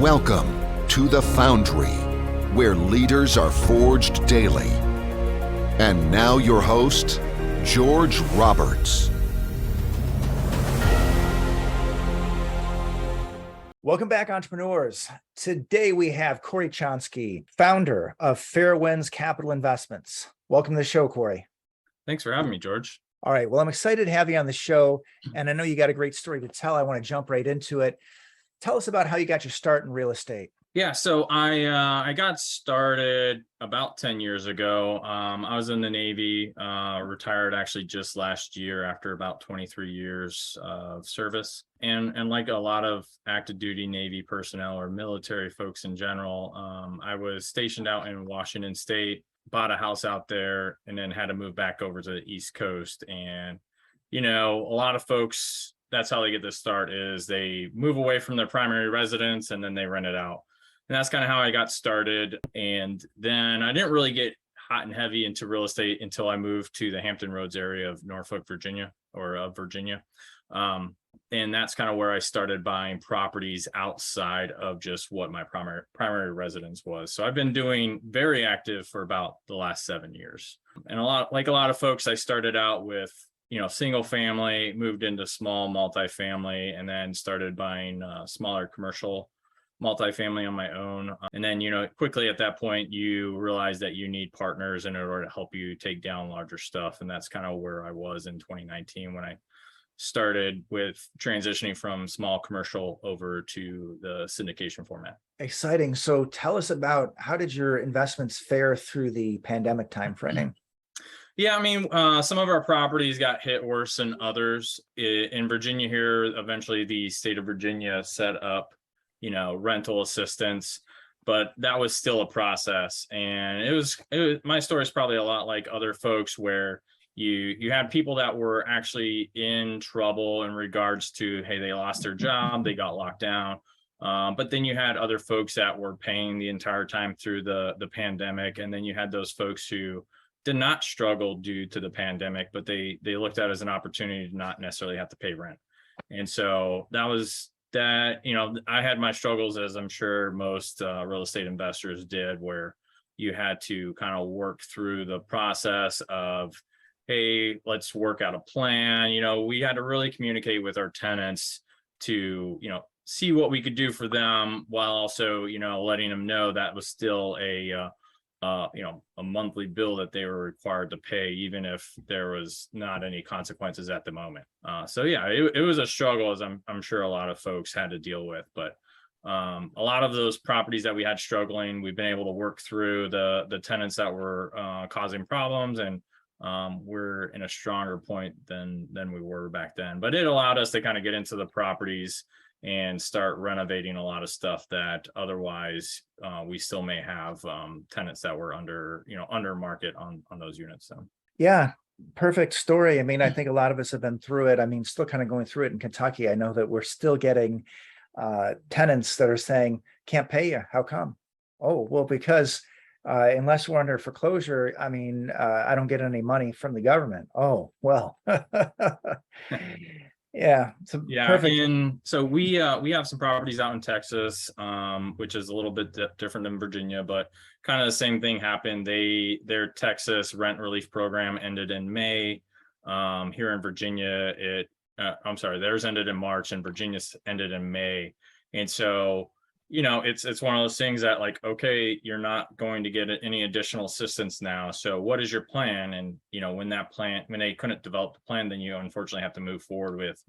Welcome to the Foundry, where leaders are forged daily. And now your host, George Roberts. Welcome back, entrepreneurs. Today we have Corey Chonsky, founder of Fair Winds Capital Investments. Welcome to the show, Corey. Thanks for having me, George. All right. Well, I'm excited to have you on the show, and I know you got a great story to tell. I want to jump right into it. Tell us about how you got your start in real estate. Yeah, so I got started about 10 years ago. I was in the Navy, retired actually just last year after about 23 years of service. And like a lot of active duty Navy personnel or military folks in general, I was stationed out in Washington State, bought a house out there, and then had to move back over to the East Coast. And, you know, a lot of folks, that's how they get this start, is they move away from their primary residence and then they rent it out. And that's kind of how I got started. And then I didn't really get hot and heavy into real estate until I moved to the Hampton Roads area of Norfolk, Virginia, or of Virginia. And that's kind of where I started buying properties outside of just what my primary residence was. So I've been doing very active for about the last 7 years. And a lot of folks, I started out with, you know, single family, moved into small multifamily, and then started buying smaller commercial multifamily on my own. And then, you know, quickly at that point, you realize that you need partners in order to help you take down larger stuff. And that's kind of where I was in 2019 when I started with transitioning from small commercial over to the syndication format. Exciting. So tell us about, how did your investments fare through the pandemic timeframe? Yeah, I mean, some of our properties got hit worse than others. In Virginia here, eventually the state of Virginia set up, you know, rental assistance, but that was still a process. And it was my story is probably a lot like other folks, where you had people that were actually in trouble in regards to, hey, they lost their job, they got locked down. But then you had other folks that were paying the entire time through the pandemic. And then you had those folks who did not struggle due to the pandemic, but they looked at it as an opportunity to not necessarily have to pay rent. And so that, you know, I had my struggles, as I'm sure most real estate investors did, where you had to kind of work through the process of, hey, let's work out a plan. You know, we had to really communicate with our tenants to, you know, see what we could do for them, while also, you know, letting them know that was still a monthly bill that they were required to pay, even if there was not any consequences at the moment. So yeah, it was a struggle, as I'm sure a lot of folks had to deal with. But a lot of those properties that we had struggling, we've been able to work through the tenants that were causing problems, and we're in a stronger point than we were back then. But it allowed us to kind of get into the properties and start renovating a lot of stuff that otherwise we still may have tenants that were under market on those units. So Yeah, perfect story. I mean, I think a lot of us have been through it. I mean, still kind of going through it in Kentucky. I know that we're still getting tenants that are saying, can't pay you. How come? Oh, well, because unless we're under foreclosure, I mean, I don't get any money from the government. Oh, well. Yeah. So yeah, perfect. and so we have some properties out in Texas, which is a little bit different than Virginia, but kind of the same thing happened. Their Texas rent relief program ended in May. Here in Virginia, theirs ended in March, and Virginia's ended in May. And so, you know, it's one of those things that, like, okay, you're not going to get any additional assistance now. So what is your plan? And, you know, when they couldn't develop the plan, then you unfortunately have to move forward with,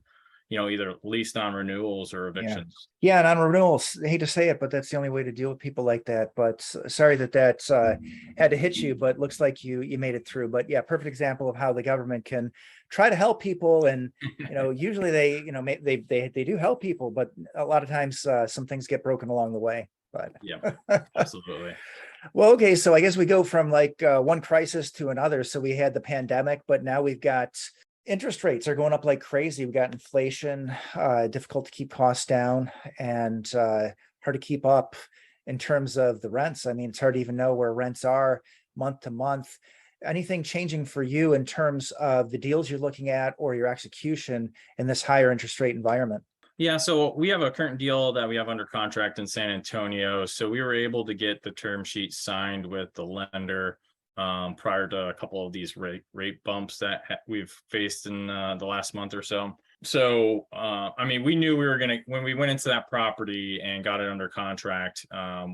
you know, either lease non-renewals or evictions. Yeah, and on renewals, I hate to say it, but that's the only way to deal with people like that. But sorry that's had to hit you, but looks like you made it through. But yeah, perfect example of how the government can try to help people. And, you know, usually they do help people, but a lot of times some things get broken along the way. But yeah, absolutely. Well, okay, so I guess we go from like one crisis to another. So we had the pandemic, but now we've got interest rates are going up like crazy. We've got inflation, difficult to keep costs down, and hard to keep up in terms of the rents. I mean, it's hard to even know where rents are month to month. Anything changing for you in terms of the deals you're looking at or your execution in this higher interest rate environment? Yeah, so we have a current deal that we have under contract in San Antonio. So we were able to get the term sheet signed with the lender prior to a couple of these rate bumps that we've faced in the last month or so. So, I mean, we knew we were going to, when we went into that property and got it under contract,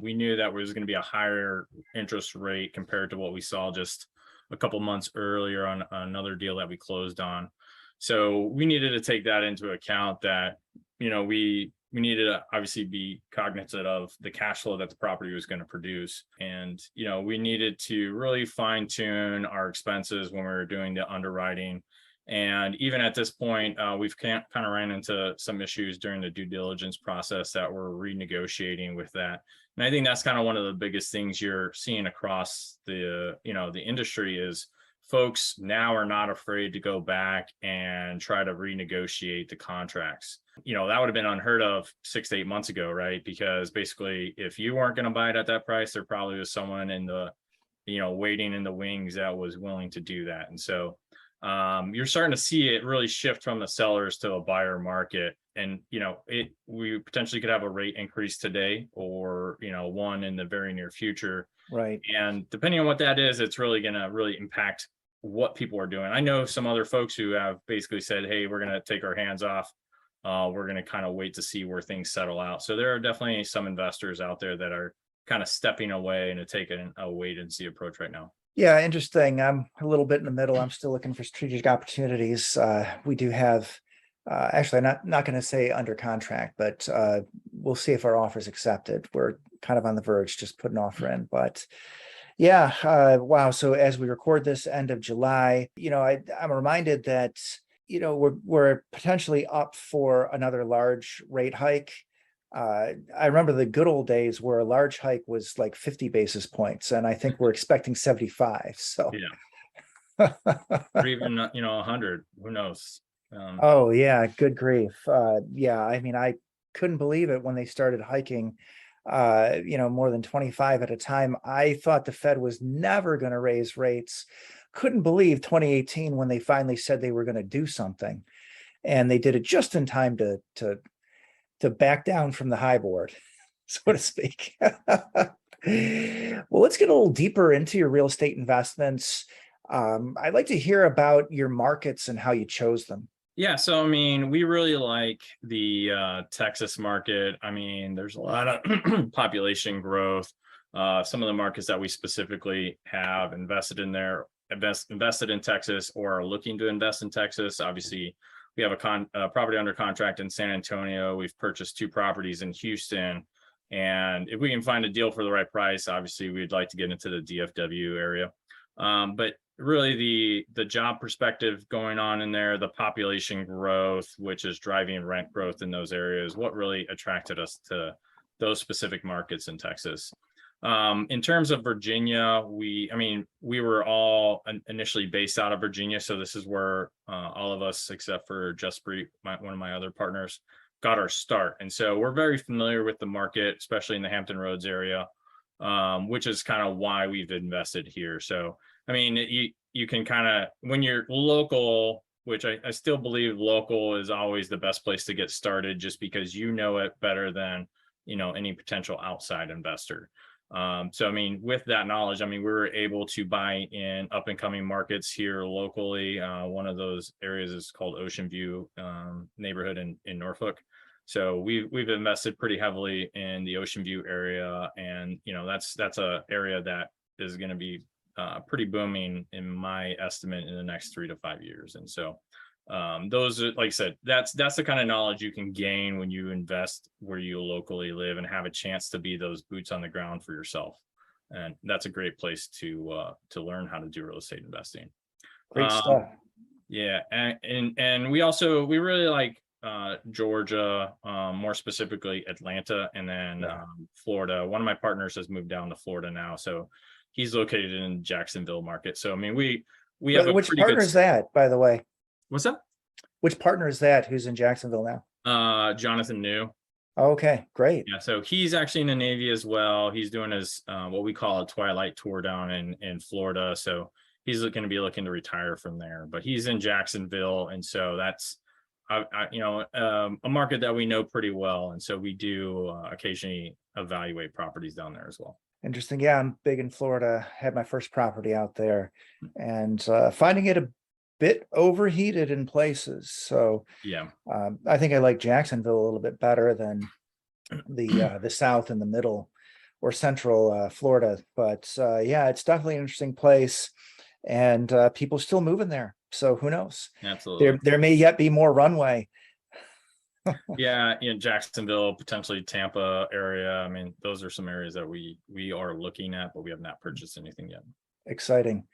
we knew that was going to be a higher interest rate compared to what we saw just a couple months earlier on another deal that we closed on. So we needed to take that into account that, you know, we needed to obviously be cognizant of the cash flow that the property was going to produce. And, you know, we needed to really fine tune our expenses when we were doing the underwriting. And even at this point, we've kind of ran into some issues during the due diligence process that we're renegotiating with that. And I think that's kind of one of the biggest things you're seeing across the, you know, the industry is folks now are not afraid to go back and try to renegotiate the contracts. You know, that would have been unheard of 6 to 8 months ago, right? Because basically, if you weren't going to buy it at that price, there probably was someone in the, you know, waiting in the wings that was willing to do that. And so you're starting to see it really shift from the sellers to a buyer market. And, you know, we potentially could have a rate increase today or, you know, one in the very near future. Right. And depending on what that is, it's really going to really impact what people are doing. I know some other folks who have basically said, hey, we're going to take our hands off. We're going to kind of wait to see where things settle out. So there are definitely some investors out there that are kind of stepping away and taking a wait and see approach right now. Yeah, interesting. I'm a little bit in the middle. I'm still looking for strategic opportunities. We do have, actually, I'm not going to say under contract, but we'll see if our offer is accepted. We're kind of on the verge, just put an offer in. But yeah, wow. So as we record this end of July, you know, I'm reminded that, you know, we're potentially up for another large rate hike. I remember the good old days where a large hike was like 50 basis points, and I think we're expecting 75. So yeah, or even, you know, 100. Who knows? Oh yeah, good grief. Yeah, I mean, I couldn't believe it when they started hiking. You know, more than 25 at a time. I thought the Fed was never going to raise rates. Couldn't believe 2018 when they finally said they were going to do something, and they did it just in time to back down from the high board, so to speak. Well, let's get a little deeper into your real estate investments. I'd like to hear about your markets and how you chose them. Yeah, so I mean, we really like the Texas market. I mean, there's a lot of population growth. Some of the markets that we specifically have invested in there, invested in Texas or are looking to invest in Texas. Obviously, we have a property under contract in San Antonio. We've purchased 2 properties in Houston. And if we can find a deal for the right price, obviously, we'd like to get into the DFW area. But really the job perspective going on in there, the population growth, which is driving rent growth in those areas, what really attracted us to those specific markets in Texas. In terms of Virginia, we were all initially based out of Virginia. So this is where all of us, except for Justpreet, one of my other partners, got our start. And so we're very familiar with the market, especially in the Hampton Roads area, which is kind of why we've invested here. So, I mean, you can kind of, when you're local, which I still believe local is always the best place to get started, just because you know it better than, you know, any potential outside investor. So, I mean, with that knowledge, I mean, we were able to buy in up and coming markets here locally. One of those areas is called Ocean View neighborhood in Norfolk. So we've invested pretty heavily in the Ocean View area, and you know that's a area that is going to be pretty booming in my estimate in the next 3 to 5 years. And so those are, like I said, that's the kind of knowledge you can gain when you invest where you locally live and have a chance to be those boots on the ground for yourself. And that's a great place to learn how to do real estate investing. Great stuff. Yeah, and we really like Georgia, more specifically Atlanta, and then Florida. One of my partners has moved down to Florida now, so he's located in Jacksonville market. So I mean, we have a which pretty partner good. Is that, by the way? What's up? Which partner is that who's in Jacksonville now? Jonathan New. Okay, great. Yeah, so he's actually in the Navy as well. He's doing his what we call a twilight tour down in Florida. So he's going to be looking to retire from there, but he's in Jacksonville, and so that's a market that we know pretty well. And so we do occasionally evaluate properties down there as well. Interesting. Yeah, I'm big in Florida. Had my first property out there, and finding it a bit overheated in places. So Yeah. I think I like Jacksonville a little bit better than the South and the middle or central Florida. But yeah, it's definitely an interesting place, and people still moving there. So who knows? Absolutely. There may yet be more runway. Yeah, in Jacksonville, potentially Tampa area. I mean, those are some areas that we are looking at, but we have not purchased anything yet. Exciting.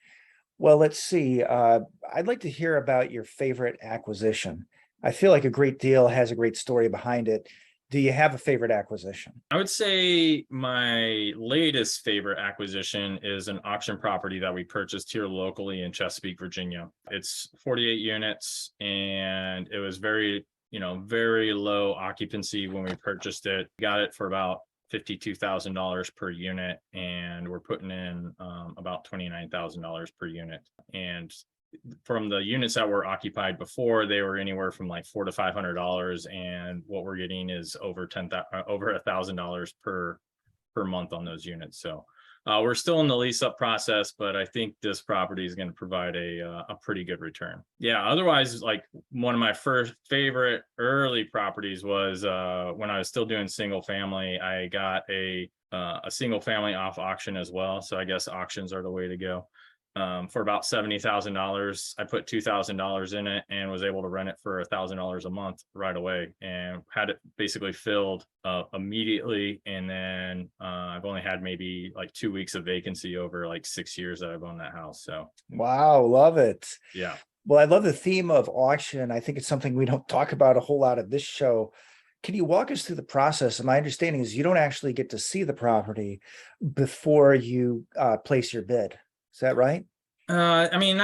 Well, let's see. I'd like to hear about your favorite acquisition. I feel like a great deal has a great story behind it. Do you have a favorite acquisition? I would say my latest favorite acquisition is an auction property that we purchased here locally in Chesapeake, Virginia. It's 48 units, and it was very low occupancy when we purchased it. Got it for about $52,000 per unit, and we're putting in about $29,000 per unit. And from the units that were occupied before, they were anywhere from like $400 to $500, and what we're getting is over $1,000 per month on those units. So we're still in the lease up process, but I think this property is going to provide a pretty good return. Yeah. Otherwise, like one of my first favorite early properties was when I was still doing single family. I got a single family off auction as well. So I guess auctions are the way to go. For about $70,000. I put $2,000 in it and was able to rent it for $1,000 a month right away, and had it basically filled immediately. And then I've only had maybe like 2 weeks of vacancy over like 6 years that I've owned that house. So wow, love it. Yeah. Well, I love the theme of auction. I think it's something we don't talk about a whole lot of this show. Can you walk us through the process? And my understanding is you don't actually get to see the property before you place your bid. Is that right? I mean,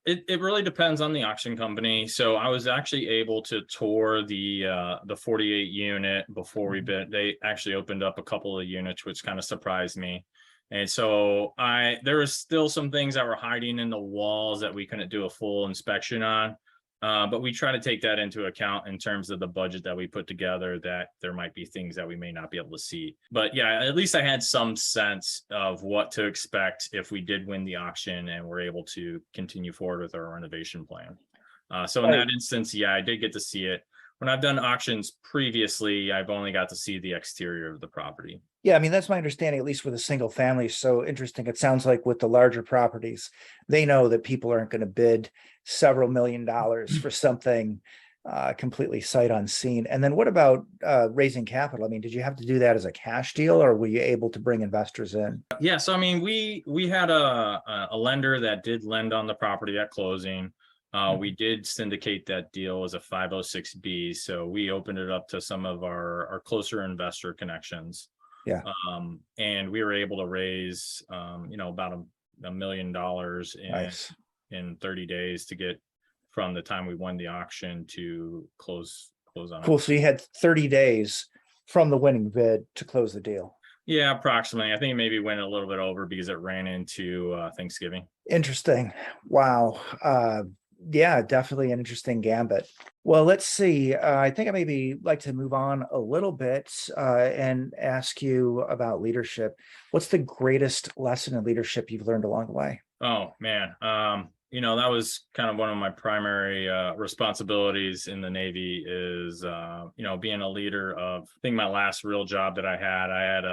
it really depends on the auction company. So I was actually able to tour the 48 unit before we bid. They actually opened up a couple of units, which kind of surprised me. And so there was still some things that were hiding in the walls that we couldn't do a full inspection on. But we try to take that into account in terms of the budget that we put together, that there might be things that we may not be able to see. But yeah, at least I had some sense of what to expect if we did win the auction and were able to continue forward with our renovation plan. So in that instance, yeah, I did get to see it. When I've done auctions previously, I've only got to see the exterior of the property. Yeah, I mean, that's my understanding, at least with a single family. So interesting. It sounds like with the larger properties, they know that people aren't going to bid several $1 million for something completely sight unseen. And then what about raising capital? I mean, did you have to do that as a cash deal, or were you able to bring investors in? Yeah, so I mean, we had a lender that did lend on the property at closing. We did syndicate that deal as a 506B. So we opened it up to some of our closer investor connections. Yeah. And we were able to raise, about $1 million in 30 days to get from the time we won the auction to close on it. Cool. So you had 30 days from the winning bid to close the deal. Yeah, approximately. I think it maybe went a little bit over because it ran into Thanksgiving. Interesting. Wow. Yeah, definitely an interesting gambit. Well, let's see. I think I maybe like to move on a little bit and ask you about leadership. What's the greatest lesson in leadership you've learned along the way? Oh, man. That was kind of one of my primary responsibilities in the Navy is, being a leader of, I think my last real job that I had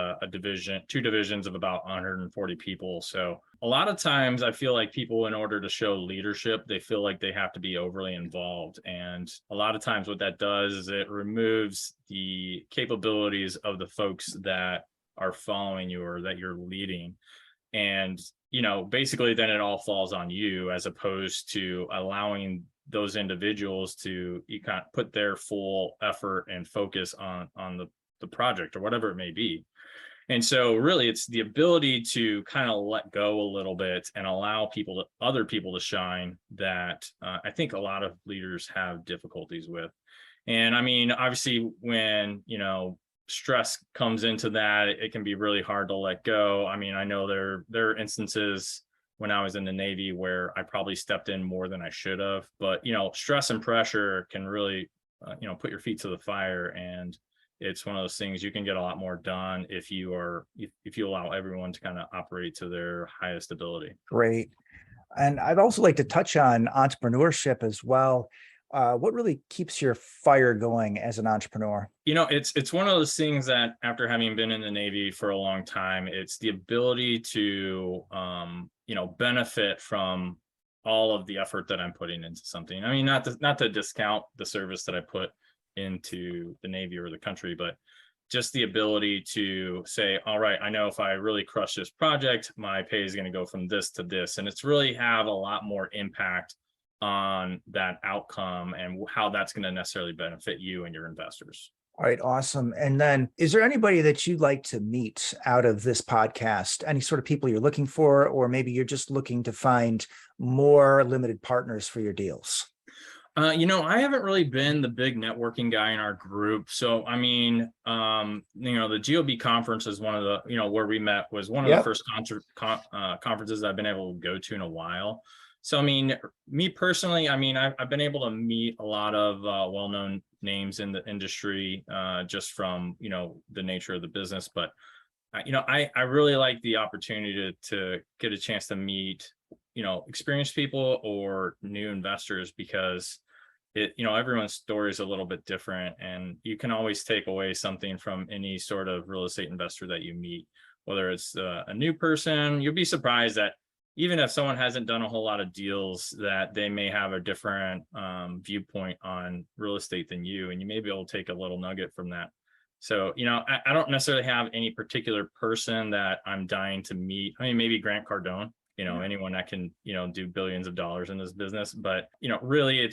two divisions of about 140 people. So a lot of times I feel like people, in order to show leadership, they feel like they have to be overly involved. And a lot of times what that does is it removes the capabilities of the folks that are following you or that you're leading. And basically then it all falls on you, as opposed to allowing those individuals to put their full effort and focus on the project or whatever it may be. And so really it's the ability to kind of let go a little bit and allow other people to shine that I think a lot of leaders have difficulties with. And I mean, obviously when, stress comes into that, it can be really hard to let go. I mean, I know there are instances when I was in the Navy, where I probably stepped in more than I should have. But, stress and pressure can really, put your feet to the fire. And it's one of those things, you can get a lot more done if you allow everyone to kind of operate to their highest ability. Great. And I'd also like to touch on entrepreneurship as well. What really keeps your fire going as an entrepreneur? It's one of those things that, after having been in the Navy for a long time, it's the ability to, benefit from all of the effort that I'm putting into something. I mean, not to discount the service that I put into the Navy or the country, but just the ability to say, all right, I know if I really crush this project, my pay is going to go from this to this. And it's really have a lot more impact on that outcome and how that's going to necessarily benefit you and your investors. All right, awesome. And then, is there anybody that you'd like to meet out of this podcast? Any sort of people you're looking for, or maybe you're just looking to find more limited partners for your deals? I haven't really been the big networking guy in our group. So, I mean, the GOB conference is one of the, where we met, was one of the first conferences I've been able to go to in a while. So, I mean, me personally, I've been able to meet a lot of well-known names in the industry just from, the nature of the business. But, I really like the opportunity to get a chance to meet, experienced people or new investors, because everyone's story is a little bit different, and you can always take away something from any sort of real estate investor that you meet, whether it's a new person. You'll be surprised that even if someone hasn't done a whole lot of deals, that they may have a different viewpoint on real estate than you, and you may be able to take a little nugget from that. So, I don't necessarily have any particular person that I'm dying to meet. I mean, maybe Grant Cardone, anyone that can, do billions of dollars in this business. But, really,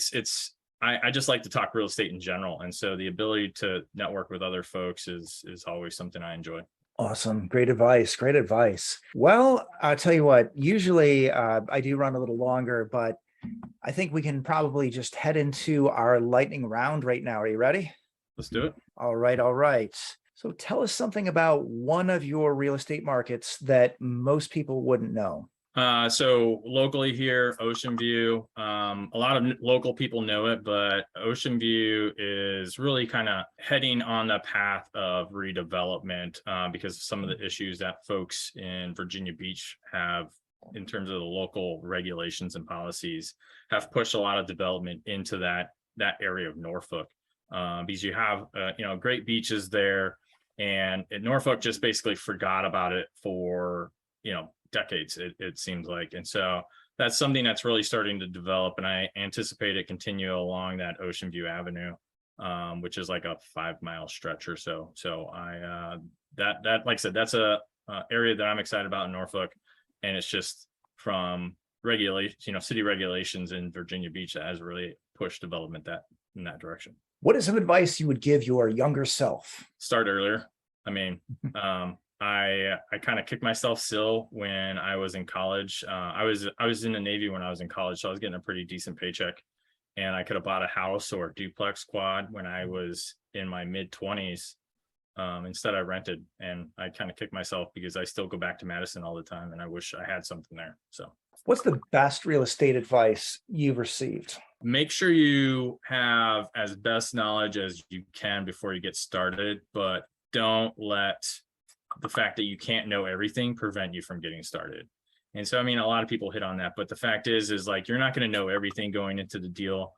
I just like to talk real estate in general. And so the ability to network with other folks is always something I enjoy. Awesome. Great advice. Great advice. Well, I'll tell you what, usually I do run a little longer, but I think we can probably just head into our lightning round right now. Are you ready? Let's do it. All right. All right. So tell us something about one of your real estate markets that most people wouldn't know. So locally here, Ocean View, a lot of local people know it, but Ocean View is really kind of heading on the path of redevelopment because of some of the issues that folks in Virginia Beach have in terms of the local regulations and policies, have pushed a lot of development into that area of Norfolk because you have, great beaches there, and Norfolk just basically forgot about it for, decades, it seems like. And so that's something that's really starting to develop, and I anticipate it continue along that Ocean View Avenue, which is like a 5-mile stretch or so. So that like I said, that's a area that I'm excited about in Norfolk, and it's just from regulation, city regulations in Virginia Beach that has really pushed development in that direction. What is some advice you would give your younger self? Start earlier. I mean, I kind of kicked myself still when I was in college. I was in the Navy when I was in college, so I was getting a pretty decent paycheck, and I could have bought a house or a duplex quad when I was in my mid-20s. Instead, I rented, and I kind of kicked myself because I still go back to Madison all the time, and I wish I had something there. So, what's the best real estate advice you've received? Make sure you have as best knowledge as you can before you get started, but don't let the fact that you can't know everything prevent you from getting started. And so, I mean, a lot of people hit on that, but the fact is like, you're not going to know everything going into the deal.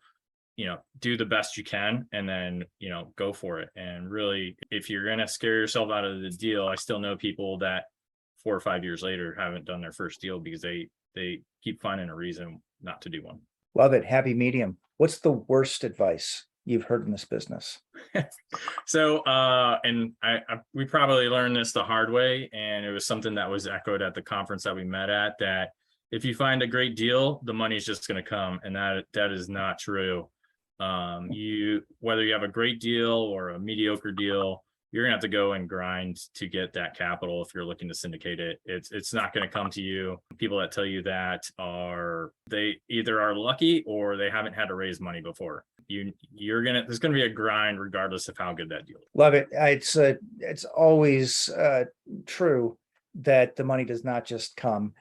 Do the best you can, and then, go for it. And really, if you're going to scare yourself out of the deal, I still know people that 4 or 5 years later haven't done their first deal because they keep finding a reason not to do one. Love it. Happy medium. What's the worst advice you've heard in this business? So, and we probably learned this the hard way, and it was something that was echoed at the conference that we met at, that if you find a great deal, the money's just going to come, and that is not true. Whether you have a great deal or a mediocre deal, you're gonna have to go and grind to get that capital. If you're looking to syndicate it, it's not going to come to you. People that tell you that they either are lucky or they haven't had to raise money before. There's gonna be a grind regardless of how good that deal is. Love it. It's always true that the money does not just come.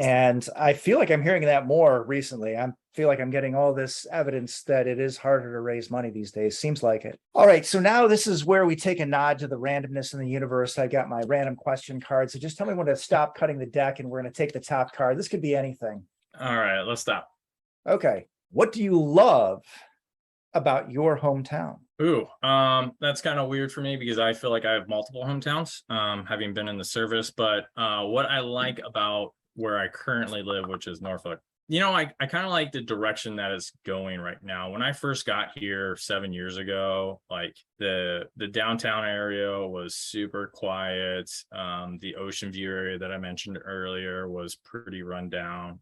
And I feel like I'm hearing that more recently. I feel like I'm getting all this evidence that it is harder to raise money these days. Seems like it. All right. So now this is where we take a nod to the randomness in the universe. I got my random question card. So just tell me when to stop cutting the deck and we're going to take the top card. This could be anything. All right, let's stop. Okay. What do you love about your hometown? Ooh, that's kind of weird for me because I feel like I have multiple hometowns, having been in the service. But what I like about where I currently live, which is Norfolk, I kind of like the direction that it's going right now. When I first got here 7 years ago, like the downtown area was super quiet. The ocean view area that I mentioned earlier was pretty run down.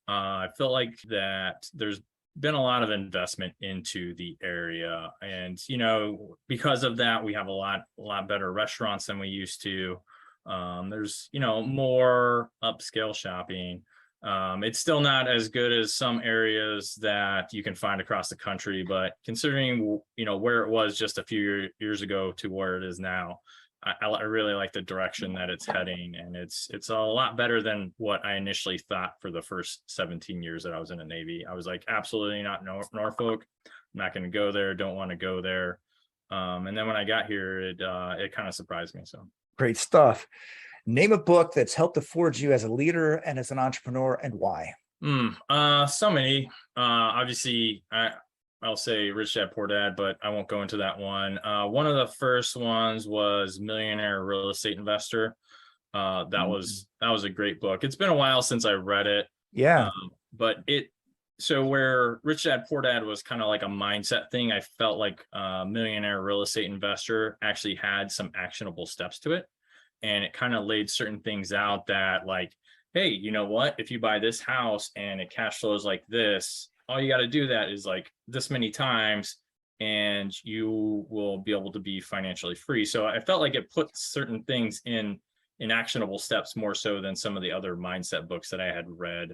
I feel like that there's been a lot of investment into the area, and because of that, we have a lot better restaurants than we used to. There's more upscale shopping. It's still not as good as some areas that you can find across the country, but considering where it was just a few years ago to where it is now, I really like the direction that it's heading, and it's a lot better than what I initially thought for the first 17 years that I was in the Navy. I was like, absolutely not Norfolk. I'm not going to go there. Don't want to go there. And then when I got here, it kind of surprised me. So great stuff. Name a book that's helped to forge you as a leader and as an entrepreneur, and why? So many. Obviously, I'll say Rich Dad Poor Dad, but I won't go into that one. One of the first ones was Millionaire Real Estate Investor. That was a great book. It's been a while since I read it. Yeah. So where Rich Dad Poor Dad was kind of like a mindset thing, I felt like Millionaire Real Estate Investor actually had some actionable steps to it. And it kind of laid certain things out that, like, hey, you know what? If you buy this house and it cash flows like this, all you got to do that is like this many times and you will be able to be financially free. So I felt like it put certain things in actionable steps more so than some of the other mindset books that I had read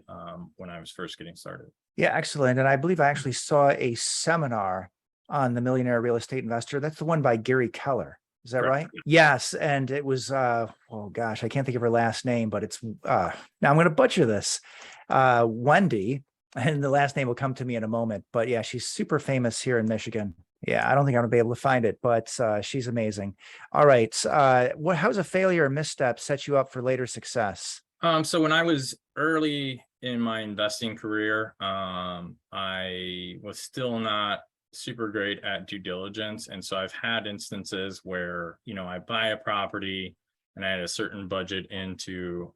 when I was first getting started. Yeah, excellent. And I believe I actually saw a seminar on the Millionaire Real Estate Investor. That's the one by Gary Keller. Is that right? Yes. And it was, oh gosh, I can't think of her last name, but it's, now I'm going to butcher this, Wendy. And the last name will come to me in a moment. But yeah, she's super famous here in Michigan. Yeah, I don't think I'm going to be able to find it, but she's amazing. All right. How's a failure or misstep set you up for later success? So when I was early in my investing career, I was still not super great at due diligence. And so I've had instances where, I buy a property and I had a certain budget into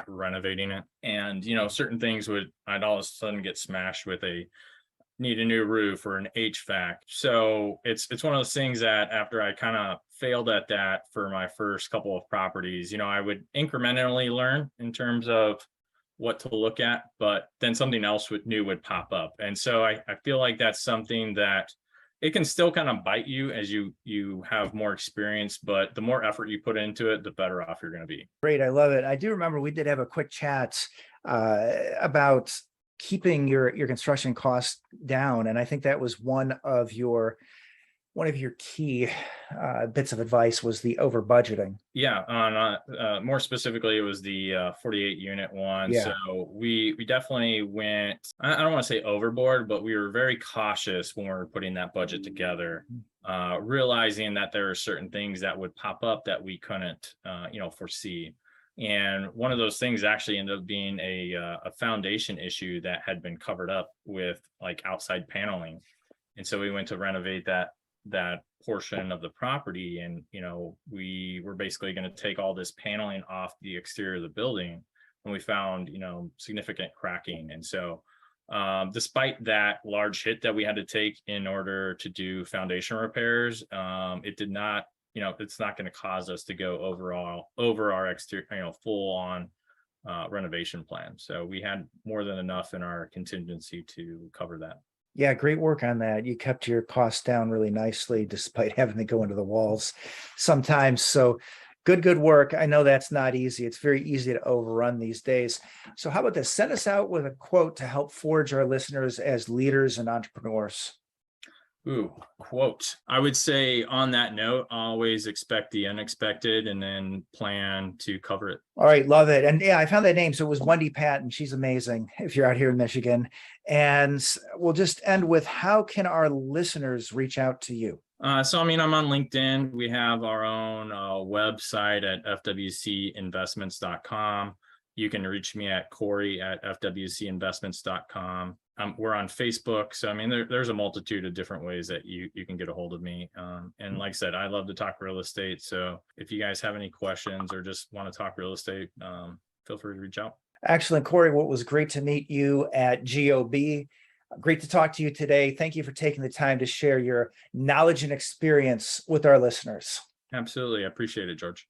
renovating it. And, certain things I'd all of a sudden get smashed with need a new roof or an HVAC. So it's one of those things that after I kind of failed at that for my first couple of properties, I would incrementally learn in terms of what to look at, but then something else new would pop up. And so I feel like that's something that it can still kind of bite you as you have more experience, but the more effort you put into it, the better off you're going to be. Great. I love it. I do remember we did have a quick chat about keeping your construction costs down. And I think that was one of your key bits of advice was the over budgeting. Yeah. On more specifically, it was the 48 unit one. Yeah. So we definitely went, I don't want to say overboard, but we were very cautious when we were putting that budget together, realizing that there are certain things that would pop up that we couldn't, foresee. And one of those things actually ended up being a foundation issue that had been covered up with like outside paneling. And so we went to renovate that portion of the property, and we were basically going to take all this paneling off the exterior of the building, and we found significant cracking. And so despite that large hit that we had to take in order to do foundation repairs, it did not, it's not going to cause us to go over our exterior, full on renovation plan. So we had more than enough in our contingency to cover that. Yeah, great work on that. You kept your costs down really nicely despite having to go into the walls sometimes. So good work. I know that's not easy. It's very easy to overrun these days. So how about this? Send us out with a quote to help forge our listeners as leaders and entrepreneurs. Ooh, quote. I would say on that note, always expect the unexpected and then plan to cover it. All right, love it. And yeah, I found that name. So it was Wendy Patton. She's amazing if you're out here in Michigan. And we'll just end with, how can our listeners reach out to you? So, I mean, I'm on LinkedIn. We have our own website at fwcinvestments.com. You can reach me at Corey@fwcinvestments.com. We're on Facebook. So, I mean, there's a multitude of different ways that you can get a hold of me. And like I said, I love to talk real estate. So if you guys have any questions or just want to talk real estate, feel free to reach out. Excellent, Corey. What was great to meet you at GOB. Great to talk to you today. Thank you for taking the time to share your knowledge and experience with our listeners. Absolutely. I appreciate it, George.